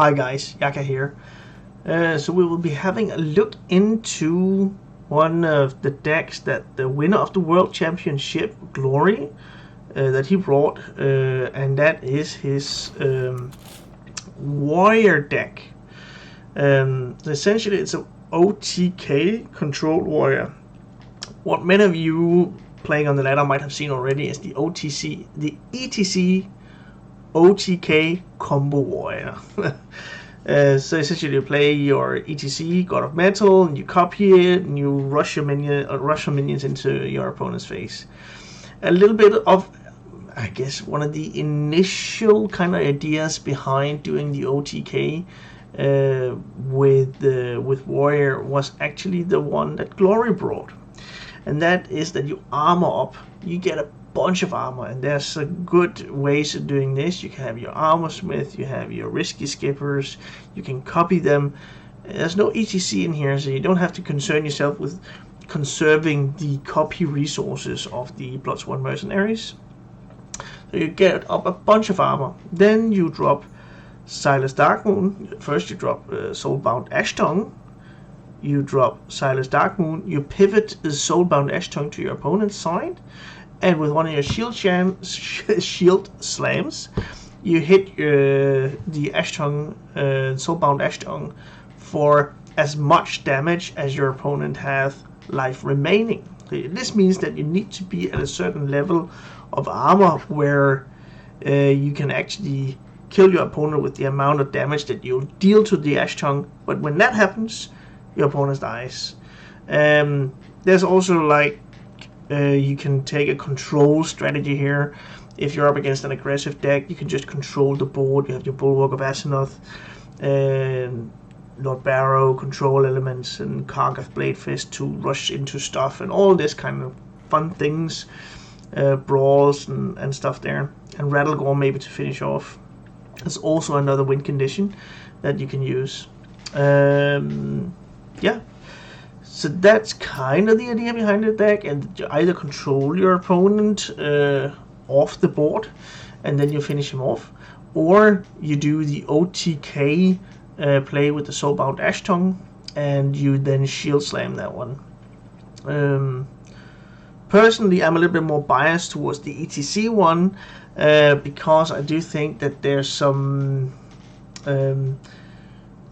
Hi guys, Yacca here. So we will be having a look into one of the decks that the winner of the World Championship, Glory, that he brought, and that is his Warrior deck. Essentially it's an OTK controlled Warrior. What many of you playing on the ladder might have seen already is the ETC OTK combo Warrior. So essentially you play your ETC, God of Metal, and you copy it, and you rush your minions into your opponent's face. A little bit of, I guess, one of the initial kind of ideas behind doing the OTK with Warrior was actually the one that Glory brought. And that is that you armor up. You get a bunch of armor, and there's good ways of doing this. You can have your armor smith, you have your risky skippers, you can copy them. There's no ETC in here, so you don't have to concern yourself with conserving the copy resources of the +1 mercenaries. So you get up a bunch of armor. Then you drop Silas Darkmoon. First you drop Soulbound Ashtongue. You drop Silas Darkmoon. You pivot the Soulbound Ashtongue to your opponent's side. And with one of your shield slams, you hit the Ashtongue, Soulbound Ashtongue, for as much damage as your opponent has life remaining. This means that you need to be at a certain level of armor where you can actually kill your opponent with the amount of damage that you'll deal to the Ashtongue. But when that happens, your opponent dies. There's also like you can take a control strategy here. If you're up against an aggressive deck, you can just control the board. You have your Bulwark of Aseroth, Lord Barrow, control elements, and Kargath Bladefist to rush into stuff, and all this kind of fun things, brawls and stuff there. And Rattlegore maybe to finish off. There's also another win condition that you can use. Yeah. So that's kind of the idea behind the deck, and you either control your opponent off the board and then you finish him off, or you do the OTK play with the Soulbound Ashtongue and you then shield slam that one. Personally, I'm a little bit more biased towards the ETC one because I do think that there's some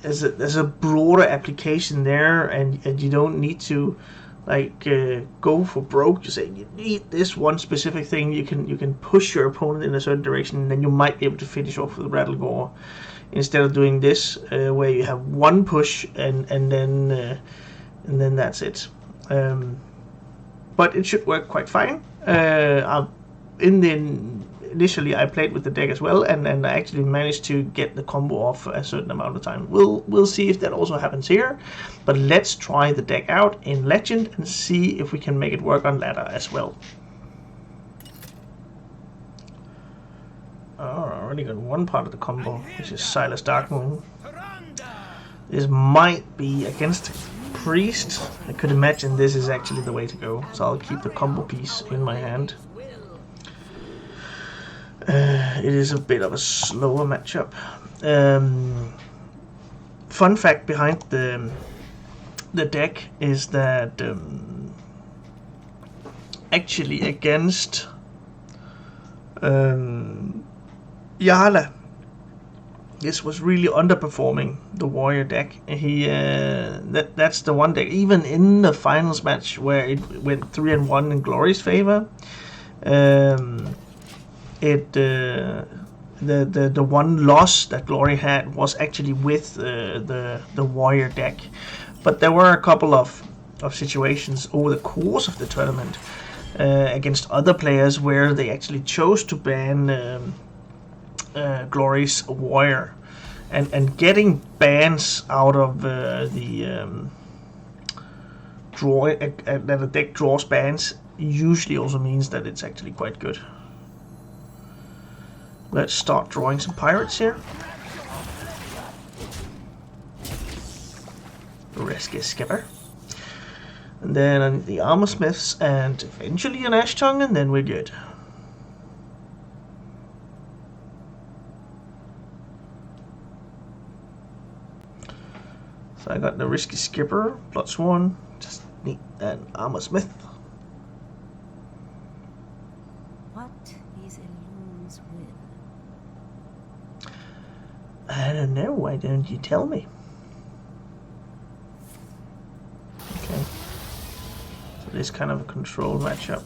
there's a broader application there, and you don't need to like go for broke. You say you need this one specific thing. You can push your opponent in a certain direction, and then you might be able to finish off with Rattlegore instead of doing this where you have one push and then that's it. But it should work quite fine. Initially I played with the deck as well, and I actually managed to get the combo off a certain amount of time. We'll see if that also happens here, but let's try the deck out in Legend and see if we can make it work on ladder as well. Oh, I already got one part of the combo, which is Silas Darkmoon. This might be against Priest. I could imagine this is actually the way to go, so I'll keep the combo piece in my hand. It is a bit of a slower matchup. Fun fact behind the deck is that actually against Yacca, this was really underperforming the Warrior deck. That's the one deck. Even in the finals match where it went 3-1 in Glory's favor. The one loss that Glory had was actually with the Warrior deck, but there were a couple of situations over the course of the tournament against other players where they actually chose to ban Glory's Warrior, and getting bans out of that a deck draws bans usually also means that it's actually quite good. Let's start drawing some pirates here. Risky skipper. And then the armor smiths and eventually an Ashtongue, and then we're good. So I got the Risky Skipper, +1. Just need an Armor Smith. What is Elun's will? I don't know. Why don't you tell me? Okay. So this kind of a control matchup.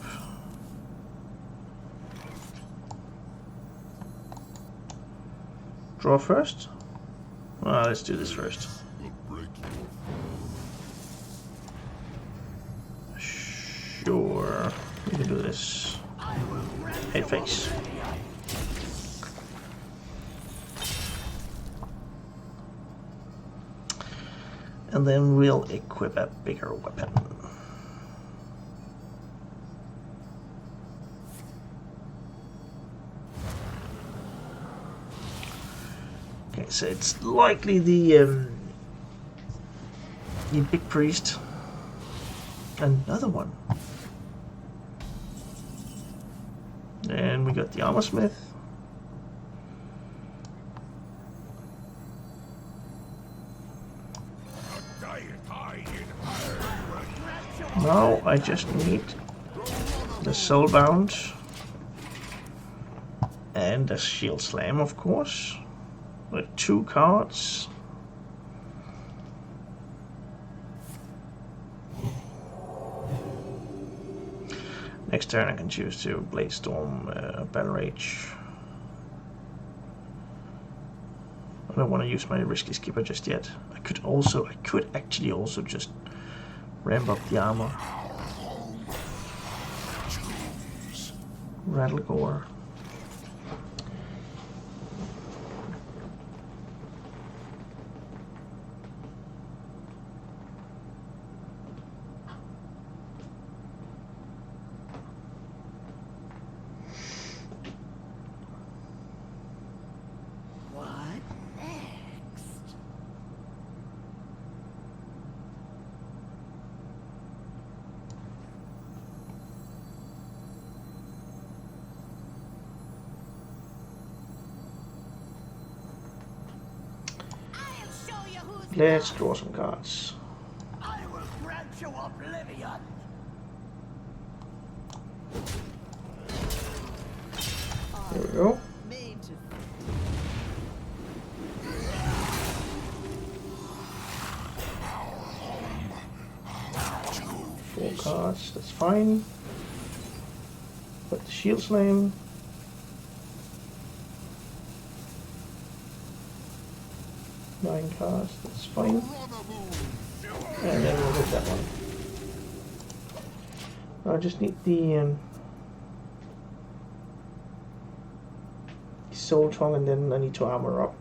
Draw first? Well, let's do this first. Sure. We can do this. Head face. And then we'll equip a bigger weapon. Okay, so it's likely the big priest. Another one. And we got the Armor Smith. Now I just need the Soulbound and the Shield Slam, of course, with 2 cards. Next turn I can choose to Blade Storm, Battle Rage. I don't want to use my Risky Skipper just yet. I could actually also just ramp up the armor. Rattlegore. Let's draw some cards. I will grant you oblivion. There we go. 4 cards, that's fine. Put the Shield Slam. Nine cards, that's fine. And then we'll hit that one. I just need the Soul Tongue, and then I need to armor up.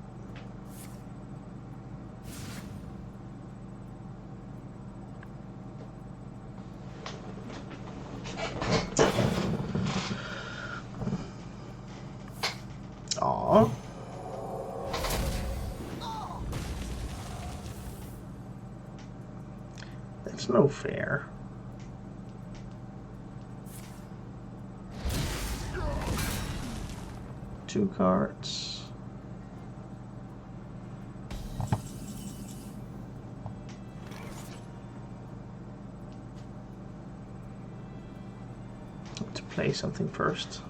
Aww. That's no fair. Two cards. To play something first.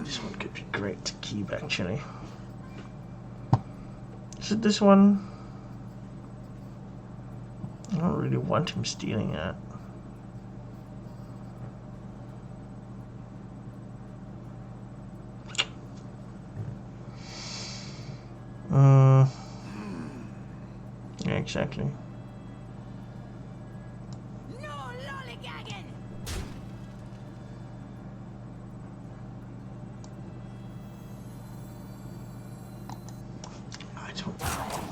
This one could be great to keep, actually. Is it this one? I don't really want him stealing that. Yeah, exactly. No lollygagging.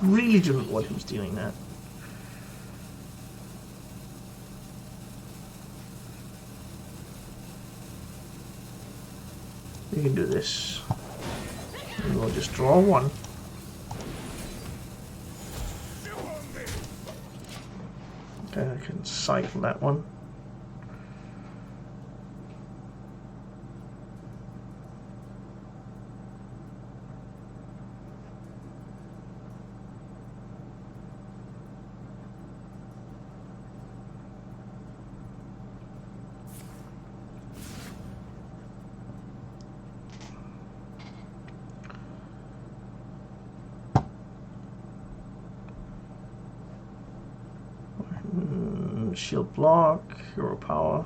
Really don't want him stealing that. We can do this. And we'll just draw one. Okay, I can cycle that one. shield block, hero power.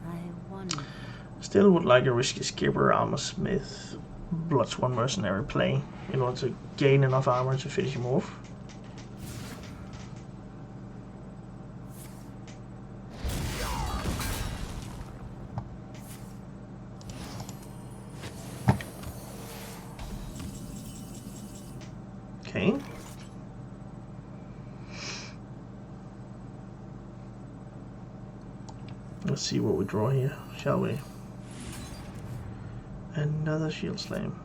I wonder. Still would like a risky skipper, armor smith, bloodsworn mercenary play in order to gain enough armor to finish him off. Okay. Let's see what we draw here, shall we? Another shield slam.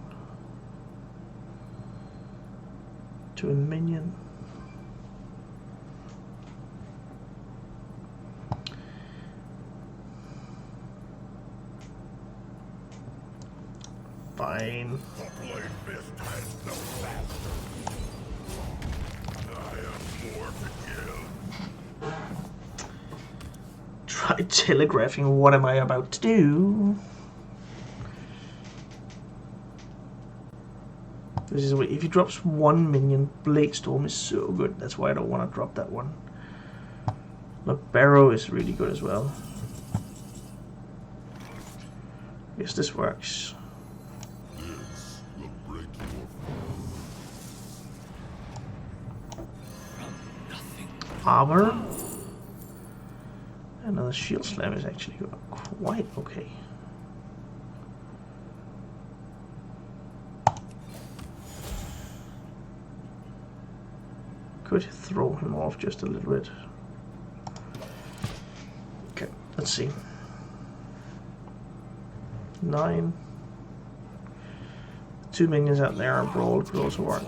To a minion. Fine. Try telegraphing what am I about to do. This is if he drops one minion, Blade Storm is so good. That's why I don't want to drop that one. But Barrow is really good as well. Yes, this works. Armor. Another shield slam is actually quite okay. Could throw him off just a little bit. Okay, let's see. 9. 2 minions out there, brawl could also work.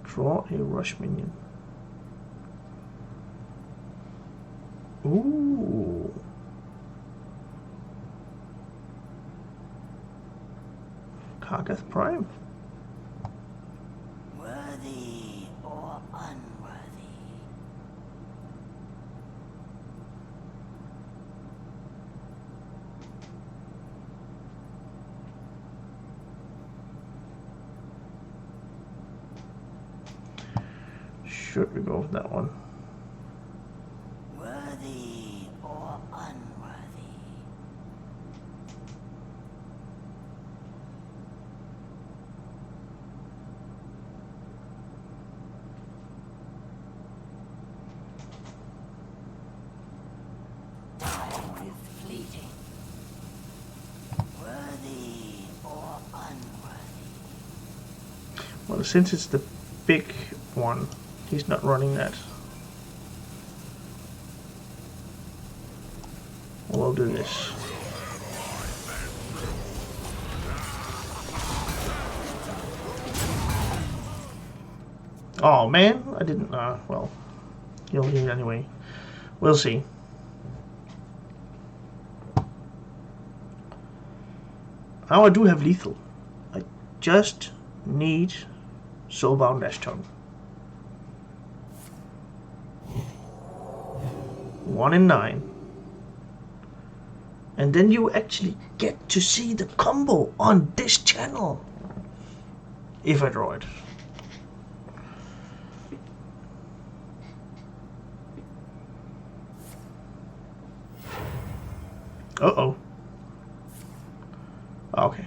Draw a rush minion. Ooh. Kargath Prime. Worthy or unworthy? Should we go with that one? Worthy or unworthy? Time is fleeting. Worthy or unworthy? Well, since it's the big one, he's not running that. We'll do this. Oh man, I didn't. Well, he'll leave anyway. We'll see. Now I do have lethal. I just need Soulbound Ashtongue. 1 in 9. And then you actually get to see the combo on this channel. If I draw it. Uh-oh. Okay.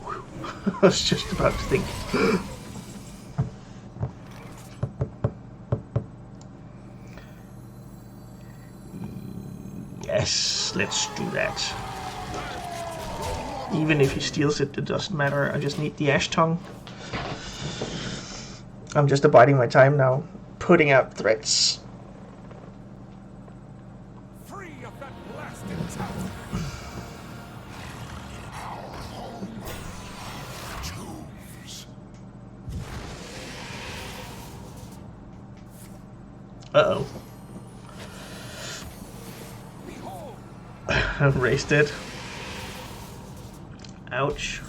I was just about to think. Yes, let's do that. Even if he steals it, it doesn't matter. I just need the Ashtongue. I'm just abiding my time now, putting out threats. Free of that blasted tower. Uh-oh. I've erased it. Ouch.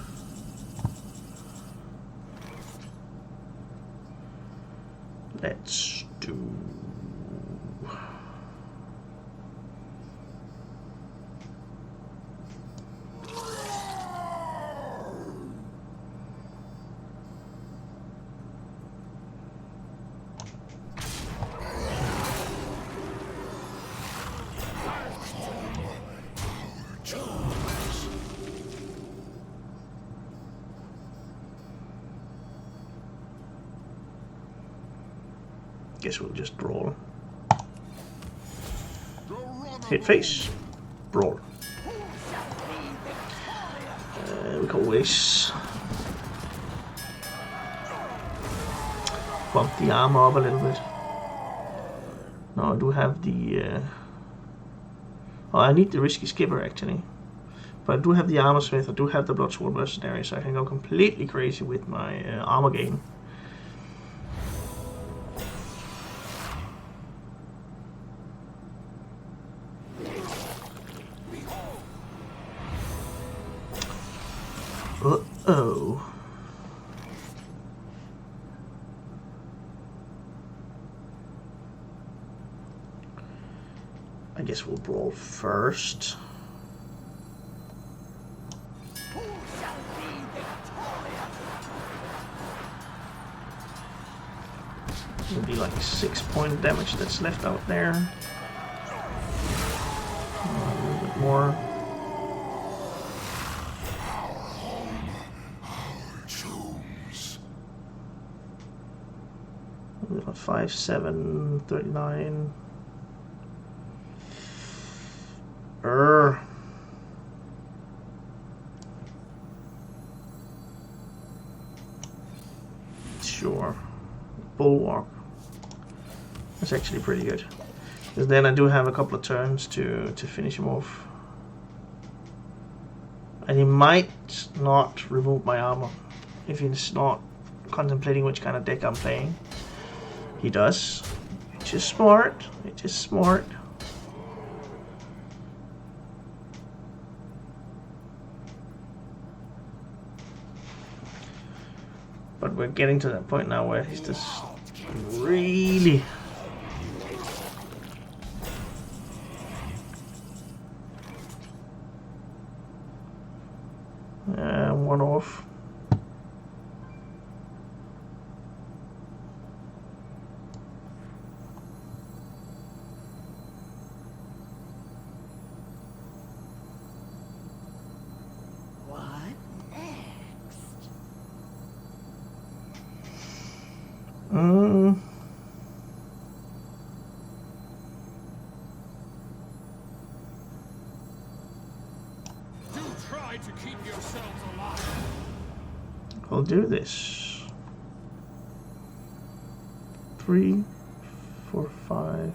Let's do... guess we'll just brawl. Hit face. Brawl. We can always bump the armor up a little bit. Now I do have the... oh, I need the risky skipper actually. But I do have the armor smith, I do have the bloodsword mercenary, so I can go completely crazy with my armor gain. Uh-oh. I guess we'll brawl first. It'll be like 6 point damage that's left out there. A little bit more. We got 5, 7, 39. Sure. Bulwark. That's actually pretty good. Because then I do have a couple of turns to finish him off. And he might not remove my armor if he's not contemplating which kind of deck I'm playing. He does. Which is smart. Which is smart. But we're getting to that point now where he's just really... one off. To keep yourselves alive. I'll do this. 3, 4, 5.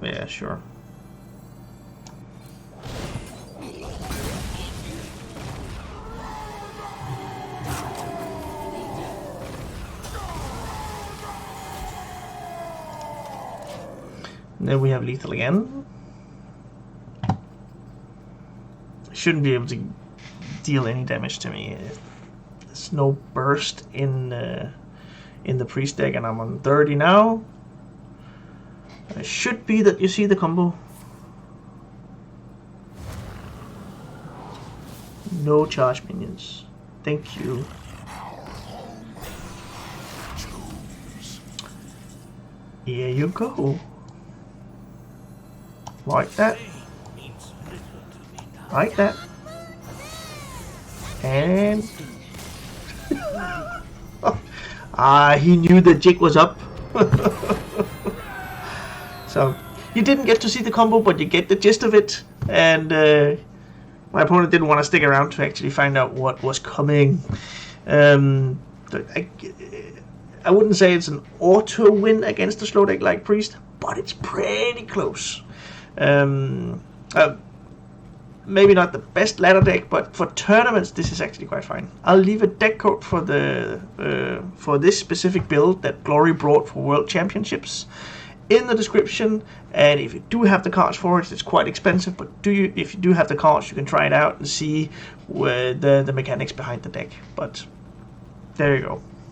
Yeah, sure. Then we have lethal again. Shouldn't be able to deal any damage to me. There's no burst in the priest deck, and I'm on 30 now. It should be that you see the combo. No charge minions. Thank you. Here you go. Like that. Like that. And... he knew the jig was up. So, you didn't get to see the combo, but you get the gist of it. And my opponent didn't want to stick around to actually find out what was coming. I wouldn't say it's an auto win against a slow deck like Priest, but it's pretty close. Maybe not the best ladder deck, but for tournaments this is actually quite fine. I'll leave a deck code for the for this specific build that Glory brought for World Championships in the description. And if you do have the cards for it, it's quite expensive, but if you do have the cards, you can try it out and see where the mechanics behind the deck. But there you go.